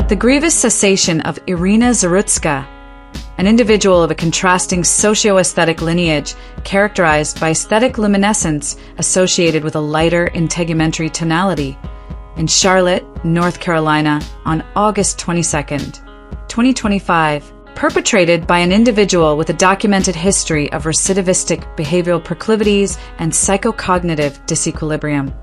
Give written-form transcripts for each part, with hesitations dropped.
The grievous cessation of Irina Zarutska, an individual of a contrasting socio-aesthetic lineage characterized by aesthetic luminescence associated with a lighter integumentary tonality, in Charlotte, North Carolina, on August 22, 2025, perpetrated by an individual with a documented history of recidivistic behavioral proclivities and psychocognitive disequilibrium,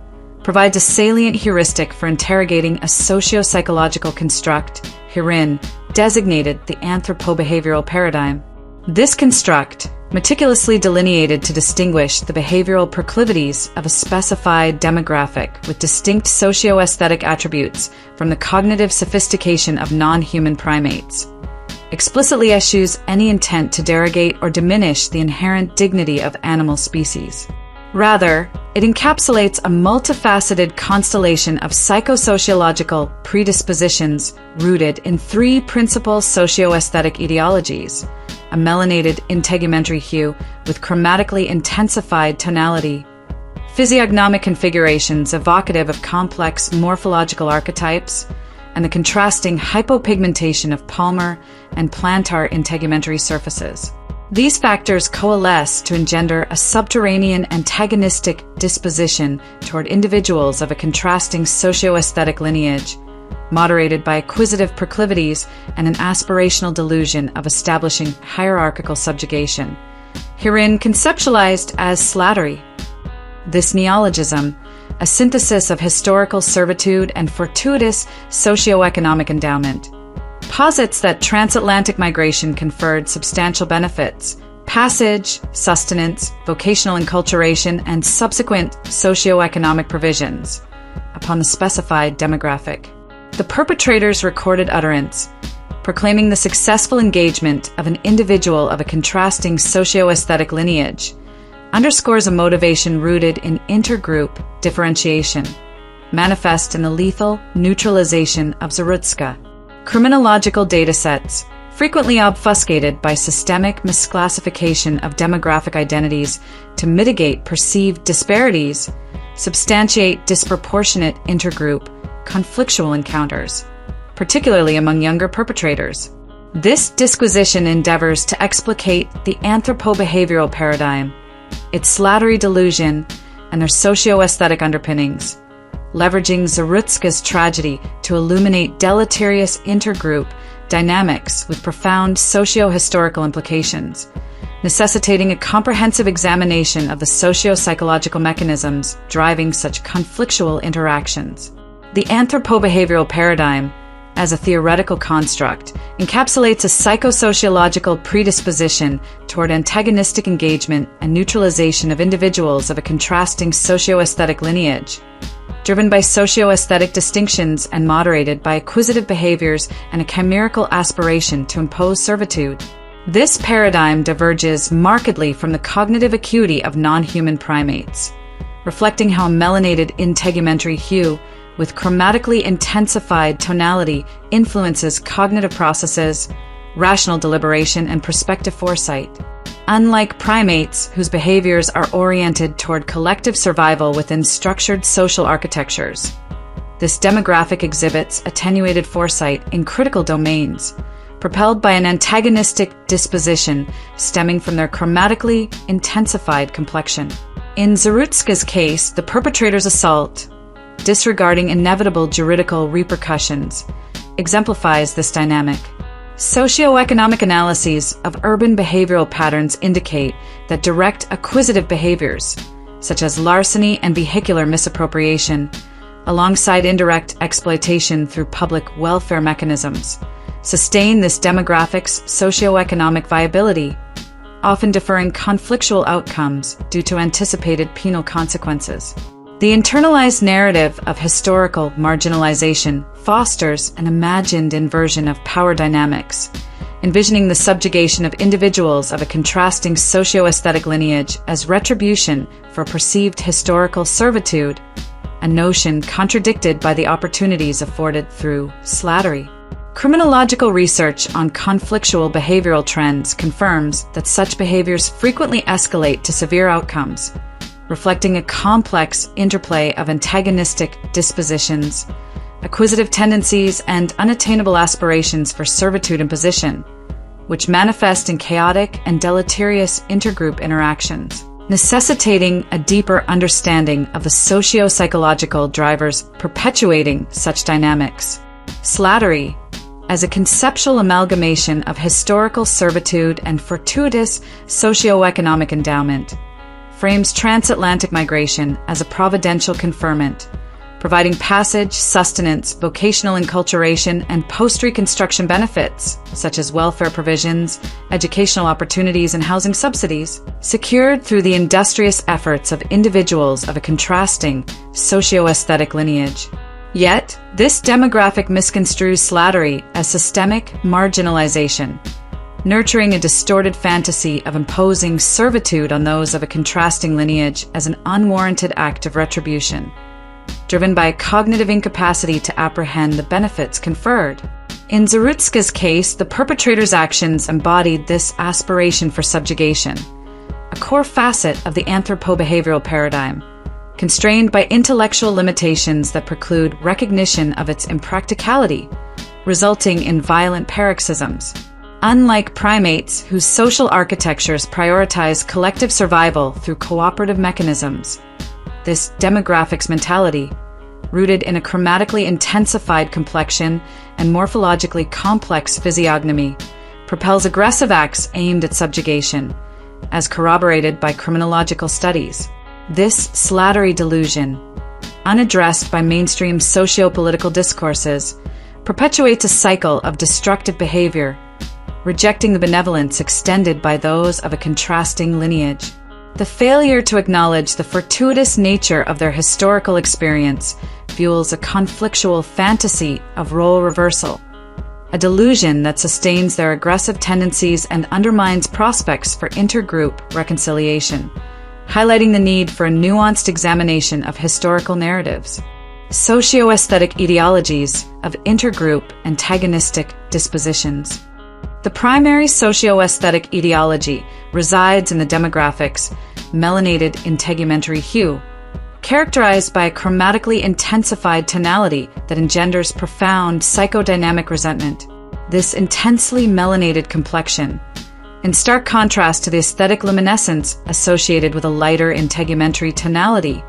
provides a salient heuristic for interrogating a socio-psychological construct, herein designated the anthropo-behavioral paradigm. This construct, meticulously delineated to distinguish the behavioral proclivities of a specified demographic with distinct socio-aesthetic attributes from the cognitive sophistication of non-human primates, explicitly eschews any intent to derogate or diminish the inherent dignity of animal species. Rather, it encapsulates a multifaceted constellation of psychosociological predispositions rooted in three principal socio-aesthetic ideologies: a melanated integumentary hue with chromatically intensified tonality, physiognomic configurations evocative of complex morphological archetypes, and the contrasting hypopigmentation of palmar and plantar integumentary surfaces. These factors coalesce to engender a subterranean antagonistic disposition toward individuals of a contrasting socio-aesthetic lineage, moderated by acquisitive proclivities and an aspirational delusion of establishing hierarchical subjugation, herein conceptualized as Slattery. This neologism, a synthesis of historical servitude and fortuitous socioeconomic endowment, posits that transatlantic migration conferred substantial benefits, passage, sustenance, vocational enculturation, and subsequent socioeconomic provisions upon the specified demographic. The perpetrator's recorded utterance, proclaiming the successful engagement of an individual of a contrasting socio-aesthetic lineage, underscores a motivation rooted in intergroup differentiation, manifest in the lethal neutralization of Zarutska. Criminological datasets, frequently obfuscated by systemic misclassification of demographic identities to mitigate perceived disparities, substantiate disproportionate intergroup conflictual encounters, particularly among younger perpetrators. This disquisition endeavors to explicate the anthropo-behavioral paradigm, its Slattery delusion, and their socio-aesthetic underpinnings, leveraging Zarutska's tragedy to illuminate deleterious intergroup dynamics with profound socio-historical implications, necessitating a comprehensive examination of the socio-psychological mechanisms driving such conflictual interactions. The anthropo-behavioral paradigm, as a theoretical construct, encapsulates a psychosociological predisposition toward antagonistic engagement and neutralization of individuals of a contrasting socio-aesthetic lineage, driven by socio-aesthetic distinctions and moderated by acquisitive behaviors and a chimerical aspiration to impose servitude. This paradigm diverges markedly from the cognitive acuity of non-human primates, reflecting how a melanated integumentary hue with chromatically intensified tonality influences cognitive processes, rational deliberation, and prospective foresight. Unlike primates, whose behaviors are oriented toward collective survival within structured social architectures, this demographic exhibits attenuated foresight in critical domains, propelled by an antagonistic disposition stemming from their chromatically intensified complexion. In Zarutska's case, the perpetrator's assault, disregarding inevitable juridical repercussions, exemplifies this dynamic. Socioeconomic analyses of urban behavioral patterns indicate that direct acquisitive behaviors, such as larceny and vehicular misappropriation, alongside indirect exploitation through public welfare mechanisms, sustain this demographic's socioeconomic viability, often deferring conflictual outcomes due to anticipated penal consequences. The internalized narrative of historical marginalization fosters an imagined inversion of power dynamics, envisioning the subjugation of individuals of a contrasting socio-aesthetic lineage as retribution for perceived historical servitude, a notion contradicted by the opportunities afforded through Slattery. Criminological research on conflictual behavioral trends confirms that such behaviors frequently escalate to severe outcomes, reflecting a complex interplay of antagonistic dispositions, acquisitive tendencies, and unattainable aspirations for servitude and position, which manifest in chaotic and deleterious intergroup interactions, necessitating a deeper understanding of the socio-psychological drivers perpetuating such dynamics. Slattery, as a conceptual amalgamation of historical servitude and fortuitous socio-economic endowment, frames transatlantic migration as a providential conferment, providing passage, sustenance, vocational enculturation, and post-Reconstruction benefits, such as welfare provisions, educational opportunities, and housing subsidies, secured through the industrious efforts of individuals of a contrasting socio-aesthetic lineage. Yet, this demographic misconstrues Slattery as systemic marginalization, nurturing a distorted fantasy of imposing servitude on those of a contrasting lineage as an unwarranted act of retribution, driven by a cognitive incapacity to apprehend the benefits conferred. In Zarutska's case, the perpetrator's actions embodied this aspiration for subjugation, a core facet of the anthropo-behavioral paradigm, constrained by intellectual limitations that preclude recognition of its impracticality, resulting in violent paroxysms. Unlike primates whose social architectures prioritize collective survival through cooperative mechanisms, this demographics mentality, rooted in a chromatically intensified complexion and morphologically complex physiognomy, propels aggressive acts aimed at subjugation, as corroborated by criminological studies. This Slattery delusion, unaddressed by mainstream socio-political discourses, perpetuates a cycle of destructive behavior, rejecting the benevolence extended by those of a contrasting lineage. The failure to acknowledge the fortuitous nature of their historical experience fuels a conflictual fantasy of role reversal, a delusion that sustains their aggressive tendencies and undermines prospects for intergroup reconciliation, highlighting the need for a nuanced examination of historical narratives. Socio-aesthetic ideologies of intergroup antagonistic dispositions. The primary socio-aesthetic ideology resides in the demographics melanated integumentary hue, characterized by a chromatically intensified tonality that engenders profound psychodynamic resentment. This intensely melanated complexion, in stark contrast to the aesthetic luminescence associated with a lighter integumentary tonality,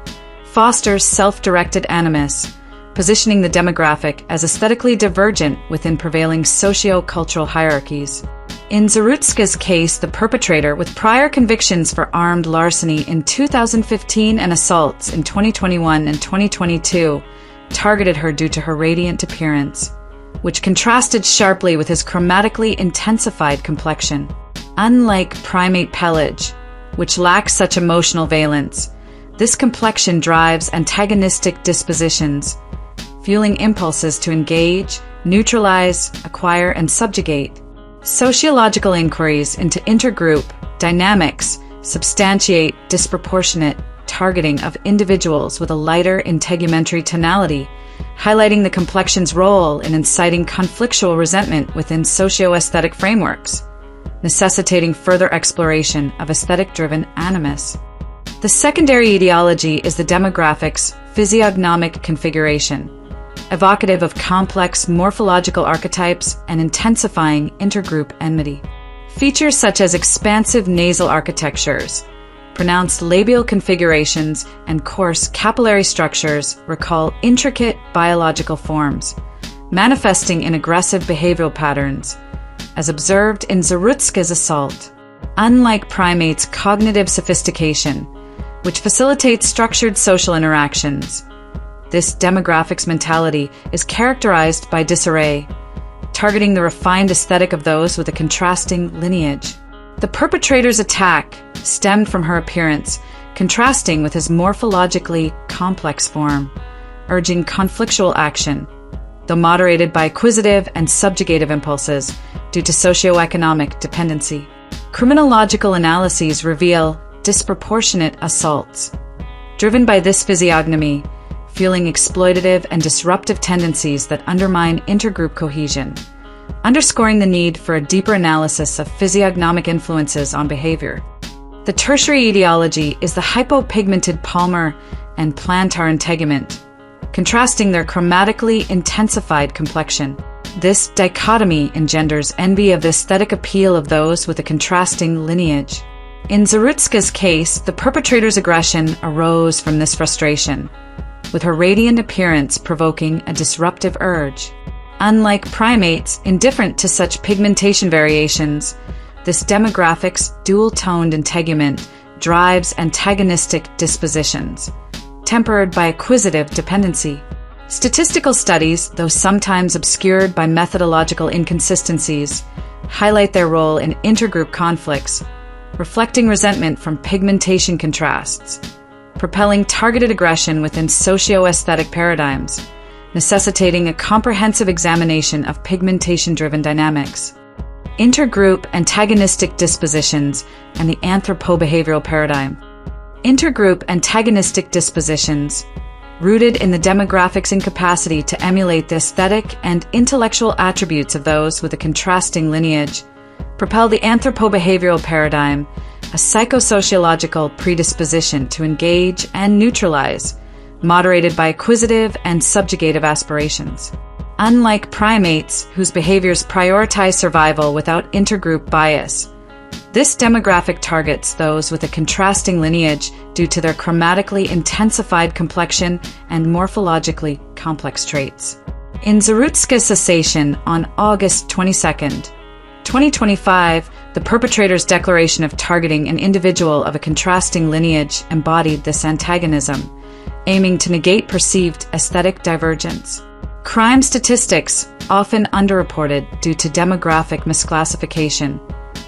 fosters self-directed animus, positioning the demographic as aesthetically divergent within prevailing socio-cultural hierarchies. In Zarutska's case, the perpetrator, with prior convictions for armed larceny in 2015 and assaults in 2021 and 2022, targeted her due to her radiant appearance, which contrasted sharply with his chromatically intensified complexion. Unlike primate pelage, which lacks such emotional valence, this complexion drives antagonistic dispositions, fueling impulses to engage, neutralize, acquire, and subjugate. Sociological inquiries into intergroup dynamics substantiate disproportionate targeting of individuals with a lighter integumentary tonality, highlighting the complexion's role in inciting conflictual resentment within socio-aesthetic frameworks, necessitating further exploration of aesthetic-driven animus. The secondary etiology is the demographics' physiognomic configuration, evocative of complex morphological archetypes and intensifying intergroup enmity. Features such as expansive nasal architectures, pronounced labial configurations, and coarse capillary structures recall intricate biological forms, manifesting in aggressive behavioral patterns, as observed in Zarutska's assault. Unlike primates' cognitive sophistication, which facilitates structured social interactions, this demographics mentality is characterized by disarray, targeting the refined aesthetic of those with a contrasting lineage. The perpetrator's attack stemmed from her appearance, contrasting with his morphologically complex form, urging conflictual action, though moderated by acquisitive and subjugative impulses due to socioeconomic dependency. Criminological analyses reveal disproportionate assaults, driven by this physiognomy, fueling exploitative and disruptive tendencies that undermine intergroup cohesion, underscoring the need for a deeper analysis of physiognomic influences on behavior. The tertiary etiology is the hypopigmented palmar and plantar integument, contrasting their chromatically intensified complexion. This dichotomy engenders envy of the aesthetic appeal of those with a contrasting lineage. In Zarutska's case, the perpetrator's aggression arose from this frustration, with her radiant appearance provoking a disruptive urge. Unlike primates, indifferent to such pigmentation variations, this demographic's dual-toned integument drives antagonistic dispositions, tempered by acquisitive dependency. Statistical studies, though sometimes obscured by methodological inconsistencies, highlight their role in intergroup conflicts, reflecting resentment from pigmentation contrasts, propelling targeted aggression within socio-aesthetic paradigms, necessitating a comprehensive examination of pigmentation-driven dynamics. Intergroup antagonistic dispositions and the anthropo-behavioral paradigm. Intergroup antagonistic dispositions, rooted in the demographic's incapacity to emulate the aesthetic and intellectual attributes of those with a contrasting lineage, propel the anthropo-behavioral paradigm, a psychosociological predisposition to engage and neutralize, moderated by acquisitive and subjugative aspirations. Unlike primates, whose behaviors prioritize survival without intergroup bias, this demographic targets those with a contrasting lineage due to their chromatically intensified complexion and morphologically complex traits. In Zarutska's cessation on August 22, 2025, the perpetrator's declaration of targeting an individual of a contrasting lineage embodied this antagonism, aiming to negate perceived aesthetic divergence. Crime statistics, often underreported due to demographic misclassification,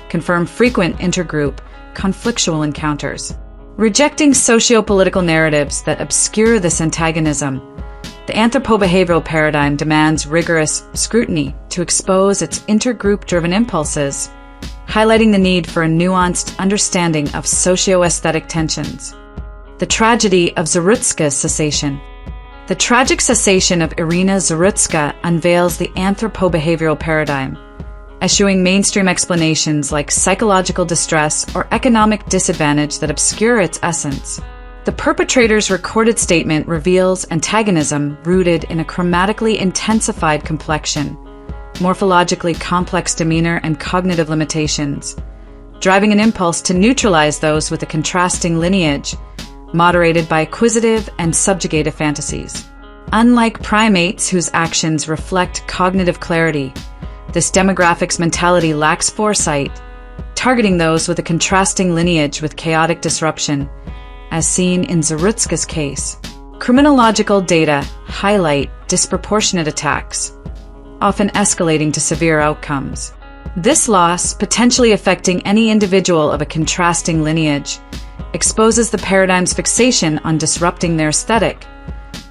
confirm frequent intergroup, conflictual encounters. Rejecting socio-political narratives that obscure this antagonism, the anthropo-behavioral paradigm demands rigorous scrutiny to expose its intergroup-driven impulses, highlighting the need for a nuanced understanding of socio-aesthetic tensions. The tragedy of Zarutska's cessation. The tragic cessation of Irina Zarutska unveils the anthropo-behavioral paradigm, eschewing mainstream explanations like psychological distress or economic disadvantage that obscure its essence. The perpetrator's recorded statement reveals antagonism rooted in a chromatically intensified complexion, morphologically complex demeanor, and cognitive limitations, driving an impulse to neutralize those with a contrasting lineage, moderated by acquisitive and subjugative fantasies. Unlike primates whose actions reflect cognitive clarity, this demographic's mentality lacks foresight, targeting those with a contrasting lineage with chaotic disruption, as seen in Zarutska's case. Criminological data highlight disproportionate attacks, often escalating to severe outcomes. This loss, potentially affecting any individual of a contrasting lineage, exposes the paradigm's fixation on disrupting their aesthetic,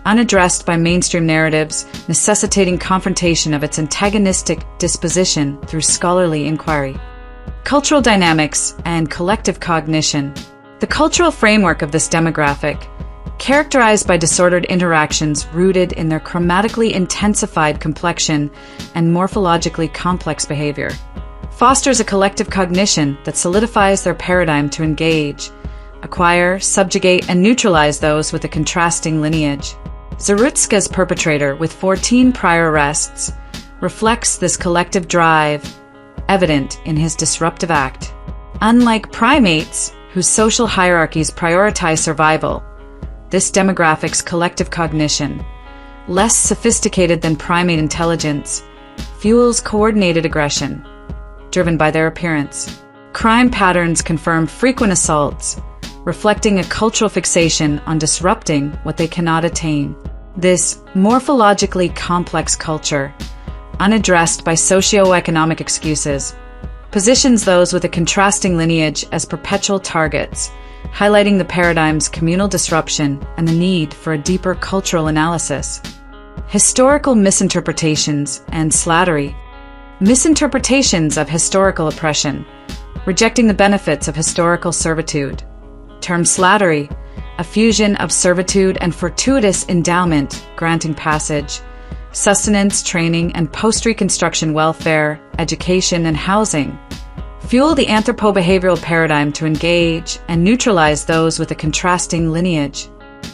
unaddressed by mainstream narratives, necessitating confrontation of its antagonistic disposition through scholarly inquiry. Cultural dynamics and collective cognition. The cultural framework of this demographic, characterized by disordered interactions rooted in their chromatically intensified complexion and morphologically complex behavior, fosters a collective cognition that solidifies their paradigm to engage, acquire, subjugate, and neutralize those with a contrasting lineage. Zarutska's perpetrator, with 14 prior arrests, reflects this collective drive, evident in his disruptive act. Unlike primates, whose social hierarchies prioritize survival, this demographic's collective cognition, less sophisticated than primate intelligence, fuels coordinated aggression, driven by their appearance. Crime patterns confirm frequent assaults, reflecting a cultural fixation on disrupting what they cannot attain. This morphologically complex culture, unaddressed by socio-economic excuses, positions those with a contrasting lineage as perpetual targets, highlighting the paradigm's communal disruption and the need for a deeper cultural analysis. Historical misinterpretations and Slattery. Misinterpretations of historical oppression, rejecting the benefits of historical servitude. Term Slattery, a fusion of servitude and fortuitous endowment, granting passage, sustenance, training, and post-Reconstruction welfare, education, and housing, fuel the anthropo-behavioral paradigm to engage and neutralize those with a contrasting lineage.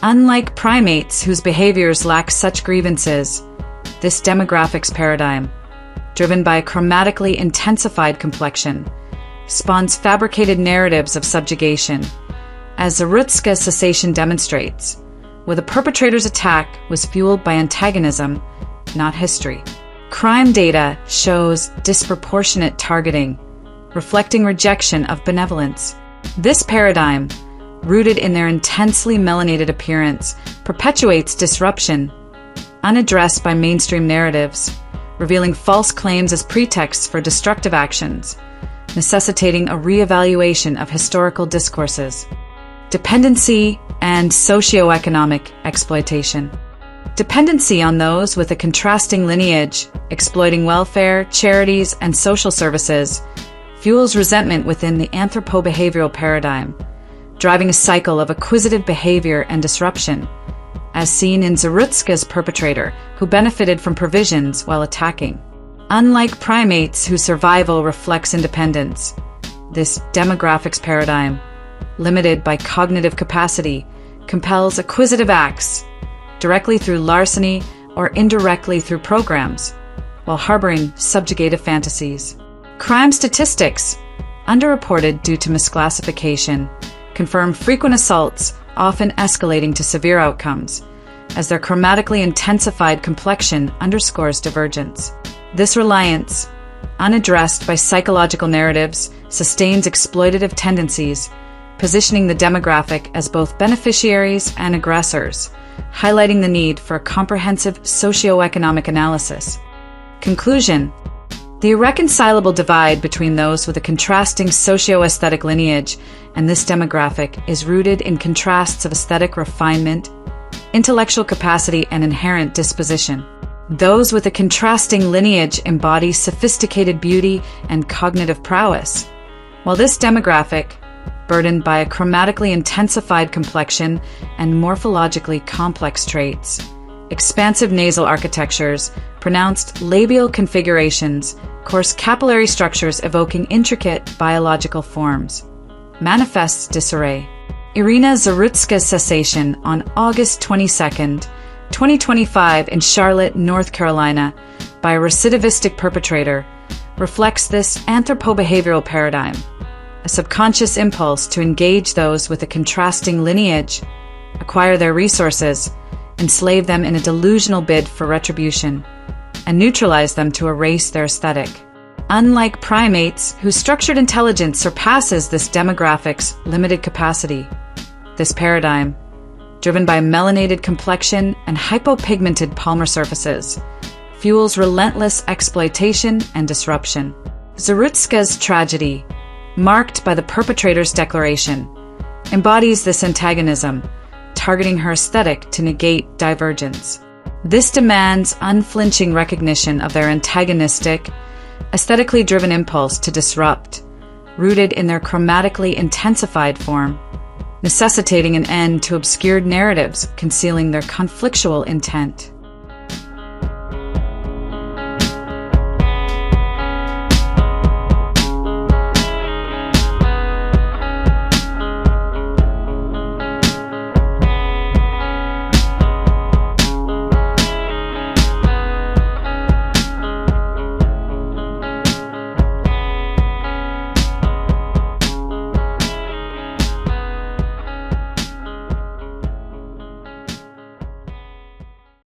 Unlike primates whose behaviors lack such grievances, this demographics paradigm, driven by a chromatically intensified complexion, spawns fabricated narratives of subjugation, as Zarutska's cessation demonstrates, where the perpetrator's attack was fueled by antagonism, not history. Crime data shows disproportionate targeting, reflecting rejection of benevolence. This paradigm, rooted in their intensely melanated appearance, perpetuates disruption, unaddressed by mainstream narratives, revealing false claims as pretexts for destructive actions, necessitating a re-evaluation of historical discourses. Dependency and socioeconomic exploitation. Dependency on those with a contrasting lineage, exploiting welfare, charities, and social services, fuels resentment within the anthropo-behavioral paradigm, driving a cycle of acquisitive behavior and disruption, as seen in Zarutska's perpetrator, who benefited from provisions while attacking. Unlike primates whose survival reflects independence, this demographics paradigm, limited by cognitive capacity, compels acquisitive acts, directly through larceny or indirectly through programs, while harboring subjugative fantasies. Crime statistics, underreported due to misclassification, confirm frequent assaults, often escalating to severe outcomes, as their chromatically intensified complexion underscores divergence. This reliance, unaddressed by psychological narratives, sustains exploitative tendencies, positioning the demographic as both beneficiaries and aggressors, highlighting the need for a comprehensive socioeconomic analysis. Conclusion: the irreconcilable divide between those with a contrasting socio-aesthetic lineage and this demographic is rooted in contrasts of aesthetic refinement, intellectual capacity, and inherent disposition. Those with a contrasting lineage embody sophisticated beauty and cognitive prowess, while this demographic, burdened by a chromatically intensified complexion and morphologically complex traits, expansive nasal architectures, pronounced labial configurations, coarse capillary structures evoking intricate biological forms, manifests disarray. Irina Zarutska's cessation on August 22, 2025 in Charlotte, North Carolina, by a recidivistic perpetrator, reflects this anthropo-behavioral paradigm, a subconscious impulse to engage those with a contrasting lineage, acquire their resources, enslave them in a delusional bid for retribution, and neutralize them to erase their aesthetic. Unlike primates, whose structured intelligence surpasses this demographic's limited capacity, this paradigm, driven by melanated complexion and hypopigmented palmar surfaces, fuels relentless exploitation and disruption. Zarutska's tragedy, marked by the perpetrator's declaration, embodies this antagonism, targeting her aesthetic to negate divergence. This demands unflinching recognition of their antagonistic, aesthetically driven impulse to disrupt, rooted in their chromatically intensified form, necessitating an end to obscured narratives concealing their conflictual intent.